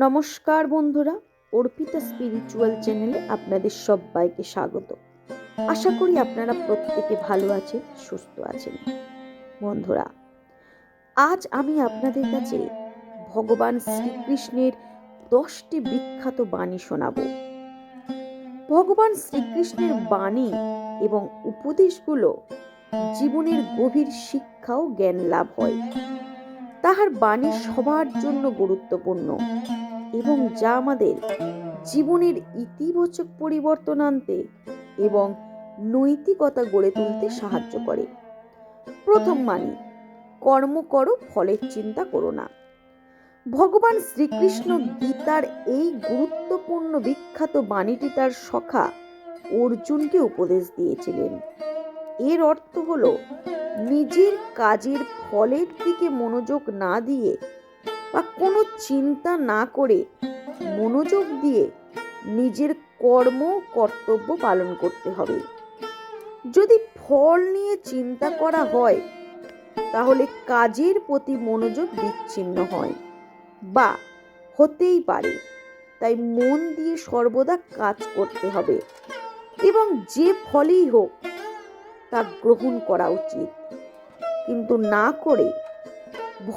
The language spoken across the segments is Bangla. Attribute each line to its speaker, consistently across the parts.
Speaker 1: নমস্কার বন্ধুরা, অর্পিতা স্পিরিচুয়াল চ্যানেলে আপনাদের সবাইকে স্বাগত। আশা করি আপনারা প্রত্যেকে ভালো আছেন, সুস্থ আছেন। বন্ধুরা, আজ আমি আপনাদের কাছে ভগবান শ্রীকৃষ্ণের 10টি বিখ্যাত বাণী শোনাব। ভগবান শ্রীকৃষ্ণের বাণী এবং উপদেশগুলো জীবনের গভীর শিক্ষা ও জ্ঞান লাভ হয়। তাহার বাণী সবার জন্য গুরুত্বপূর্ণ এবং যা আমাদের জীবনের ইতিবাচক পরিবর্তন আনতে এবং নৈতিকতা গড়ে তুলতে সাহায্য করে। প্রথম বাণী, কর্ম করো, ফলের চিন্তা করো না। ভগবান শ্রীকৃষ্ণ গীতার এই গুরুত্বপূর্ণ বিখ্যাত বাণীটি তার সখা অর্জুনকে উপদেশ দিয়েছিলেন। এর অর্থ হলো নিজের কাজের ফলের দিকে মনোযোগ না দিয়ে বা কোনো চিন্তা না করে মনোযোগ দিয়ে নিজের কর্তব্য পালন করতে হবে। যদি ফল নিয়ে চিন্তা করা হয় তাহলে কাজের প্রতি মনোযোগ বিচ্ছিন্ন হয় বা হতেই পারে। তাই মন দিয়ে সর্বদা কাজ করতে হবে এবং যে ফলই হোক তা গ্রহণ করা উচিত, কিন্তু না করে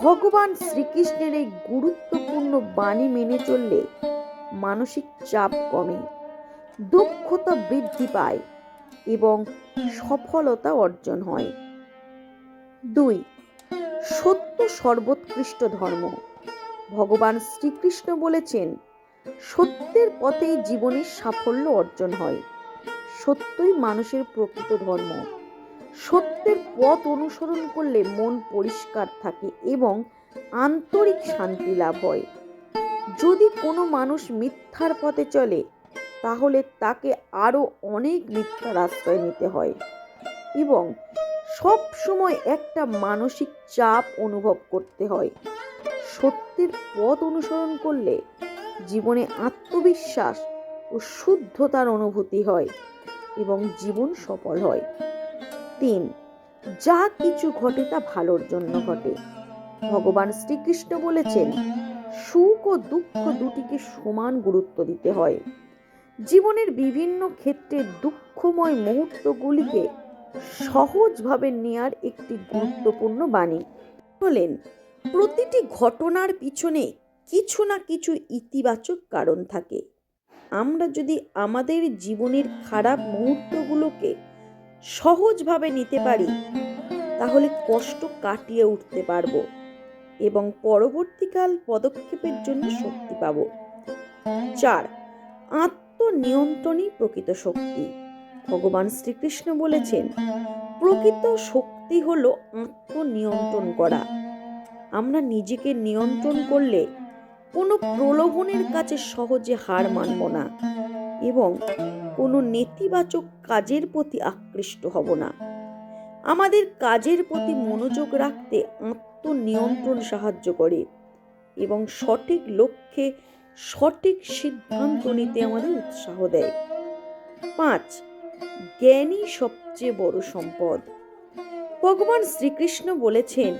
Speaker 1: ভগবান শ্রীকৃষ্ণের এই গুরুত্বপূর্ণ বাণী মেনে চললে মানসিক চাপ কমে, দক্ষতা বৃদ্ধি পায় এবং সফলতা অর্জন হয়। 2. সত্য সর্বোৎকৃষ্ট ধর্ম। ভগবান শ্রীকৃষ্ণ বলেছেন, সত্যের পথেই জীবনের সাফল্য অর্জন হয়। সত্যই মানুষের প্রকৃত ধর্ম। সত্যের পথ অনুসরণ করলে মন পরিষ্কার থাকে এবং আন্তরিক শান্তি লাভ হয়। যদি কোনো মানুষ মিথ্যার পথে চলে তাহলে তাকে আরো অনেক মিথ্যার আশ্রয় নিতে হয় এবং সব সময় একটা মানসিক চাপ অনুভব করতে হয়। সত্যের পথ অনুসরণ করলে জীবনে আত্মবিশ্বাস ও শুদ্ধতার অনুভূতি হয় এবং জীবন সফল হয়। 3. যা কিছু ঘটে তা ভালোর জন্য ঘটে। ভগবান শ্রীকৃষ্ণ বলেছেন, সুখ ও দুঃখ দুটিকে সমান গুরুত্ব দিতে হয়। জীবনের বিভিন্ন ক্ষেত্রে দুঃখময় মুহূর্তগুলিকে সহজভাবে নেয়ার একটি গুরুত্বপূর্ণ বাণী হলেন, প্রতিটি ঘটনার পিছনে কিছু না কিছু ইতিবাচক কারণ থাকে। আমরা যদি আমাদের জীবনের খারাপ মুহূর্তগুলোকে সহজভাবে নিতে পারি তাহলে কষ্ট কাটিয়ে উঠতে পারবো এবং পরবর্তীকাল পদক্ষেপের জন্য শক্তি পাব। 4. আত্মনিয়ন্ত্রণই প্রকৃত শক্তি। ভগবান শ্রীকৃষ্ণ বলেছেন, প্রকৃত শক্তি হলো আত্মনিয়ন্ত্রণ করা। আমরা নিজেকে নিয়ন্ত্রণ করলে কোনো প্রলোভনের কাছে সহজে হার মানব না এবং কোনো নেতিবাচক কাজের প্রতি আকৃষ্ট হব না। আমাদের কাজের প্রতি মনোযোগ রাখতে আত্মনিয়ন্ত্রণ সাহায্য করে এবং সঠিক লক্ষ্যে সঠিক সিদ্ধান্ত নিতে আমাদের উৎসাহ দেয়। 5. জ্ঞানই সবচেয়ে বড় সম্পদ। ভগবান শ্রীকৃষ্ণ বলেছেন,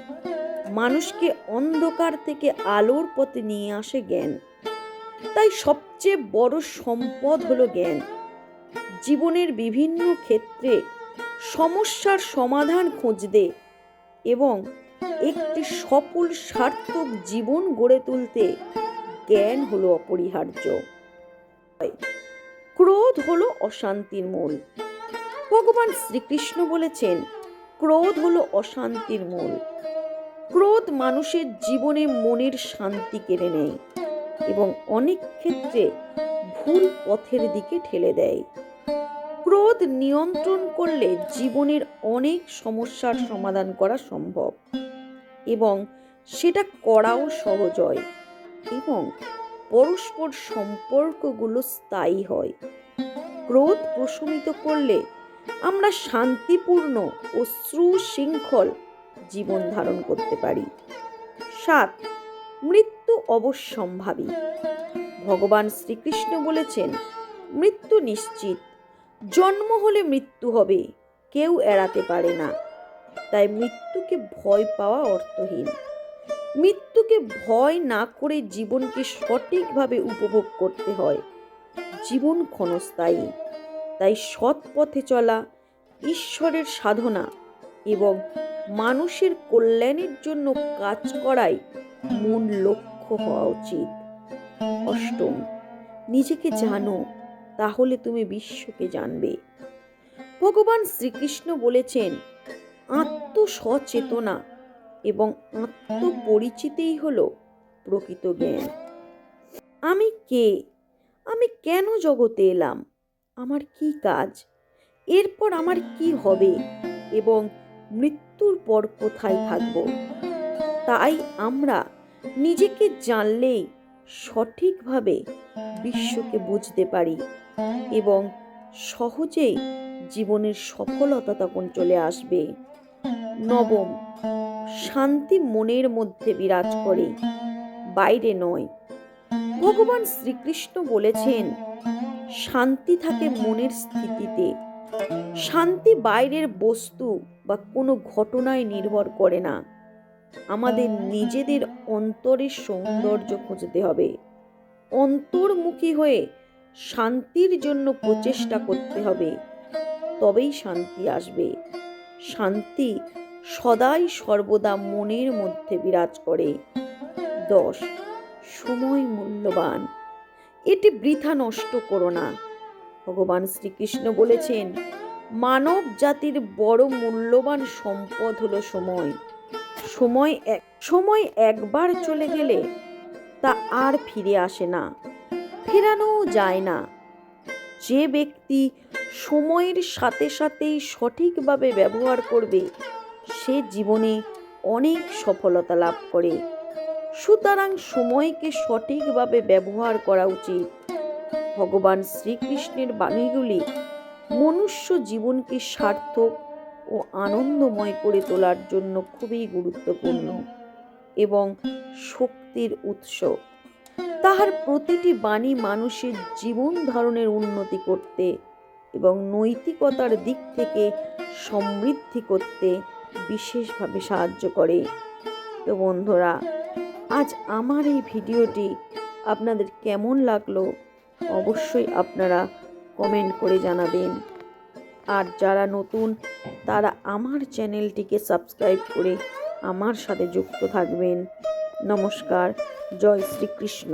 Speaker 1: মানুষকে অন্ধকার থেকে আলোর পথে নিয়ে আসে জ্ঞান। তাই সবচেয়ে বড় সম্পদ হলো জ্ঞান। জীবনের বিভিন্ন ক্ষেত্রে সমস্যার সমাধান খুঁজতে এবং একটি সফল সার্থক জীবন গড়ে তুলতে জ্ঞান হলো অপরিহার্য। ক্রোধ হলো অশান্তির মূল। ভগবান শ্রীকৃষ্ণ বলেছেন, ক্রোধ হলো অশান্তির মূল। ক্রোধ মানুষের জীবনে মনের শান্তি কেড়ে নেয় এবং অনেক ক্ষেত্রে ভুল পথের দিকে ঠেলে দেয়। ক্রোধ নিয়ন্ত্রণ করলে জীবনের অনেক সমস্যার সমাধান করা সম্ভব এবং সেটা করাও সহজ হয় এবং পরস্পর সম্পর্কগুলো স্থায়ী হয়। ক্রোধ প্রশমিত করলে আমরা শান্তিপূর্ণ ও সুশৃঙ্খল জীবন ধারণ করতে পারি। 7. মৃত্যু অবশ্যম্ভাবী। ভগবান শ্রীকৃষ্ণ বলেছেন, মৃত্যু নিশ্চিত। জন্ম হলে মৃত্যু হবে, কেউ এড়াতে পারে না। তাই মৃত্যুকে ভয় পাওয়া অর্থহীন। মৃত্যুকে ভয় না করে জীবনকে সঠিকভাবে উপভোগ করতে হয়। জীবন ক্ষণস্থায়ী, তাই সৎ পথে চলা, ঈশ্বরের সাধনা এবং মানুষের কল্যাণের জন্য কাজ করাই মূল লক্ষ্য হওয়া উচিত। অষ্টম, নিজেকে জানো, তাহলে তুমি বিশ্বকে জানবে। ভগবান শ্রীকৃষ্ণ বলেছেন, আত্মসচেতনা এবং আত্মপরিচিতিই হলো প্রকৃত জ্ঞান। আমি কে? আমি কেন জগতে এলাম? আমার কি কাজ? এরপর আমার কি হবে এবং মৃত্যুর পর কোথায় থাকব? তাই আমরা নিজেকে জানলেই সঠিকভাবে বিশ্বকে বুঝতে পারি এবং সহজেই জীবনের সফলতা তখন চলে আসবে। নবম, শান্তি মনের মধ্যে বিরাজ করে, বাইরে নয়। ভগবান শ্রীকৃষ্ণ বলেছেন, শান্তি থাকে মনের স্থিতিতে। শান্তি বাইরের বস্তু বা কোনো ঘটনায় নির্ভর করে না। আমাদের নিজেদের অন্তরের সৌন্দর্য খুঁজতে হবে। অন্তর্মুখী হয়ে শান্তির জন্য প্রচেষ্টা করতে হবে, তবেই শান্তি আসবে। শান্তি সদাই সর্বদা মনের মধ্যে বিরাজ করে। 10, সময় মূল্যবান, এটি বৃথা নষ্ট করো না। ভগবান শ্রীকৃষ্ণ বলেছেন, মানব জাতির বড় মূল্যবান সম্পদ হলো সময়। সময় একবার চলে গেলে তা আর ফিরে আসে না, ফেরানোও যায় না। যে ব্যক্তি সময়ের সাথে সাথেই সঠিকভাবে ব্যবহার করবে, সে জীবনে অনেক সফলতা লাভ করে। সুতরাং সময়কে সঠিকভাবে ব্যবহার করা উচিত। ভগবান শ্রীকৃষ্ণের বাণীগুলি মনুষ্য জীবনকে সার্থক ও আনন্দময় করে তোলার জন্য খুবই গুরুত্বপূর্ণ এবং শক্তির উৎস। তাহার প্রতিটি বাণী মানুষের জীবন ধারণের উন্নতি করতে এবং নৈতিকতার দিক থেকে সমৃদ্ধি করতে বিশেষভাবে সাহায্য করে। তো বন্ধুরা, আজ আমার এই ভিডিওটি আপনাদের কেমন লাগলো অবশ্যই আপনারা কমেন্ট করে জানাবেন। আর যারা নতুন তারা আমার চ্যানেলটিকে সাবস্ক্রাইব করে আমার সাথে যুক্ত থাকবেন। নমস্কার, জয় শ্রীকৃষ্ণ।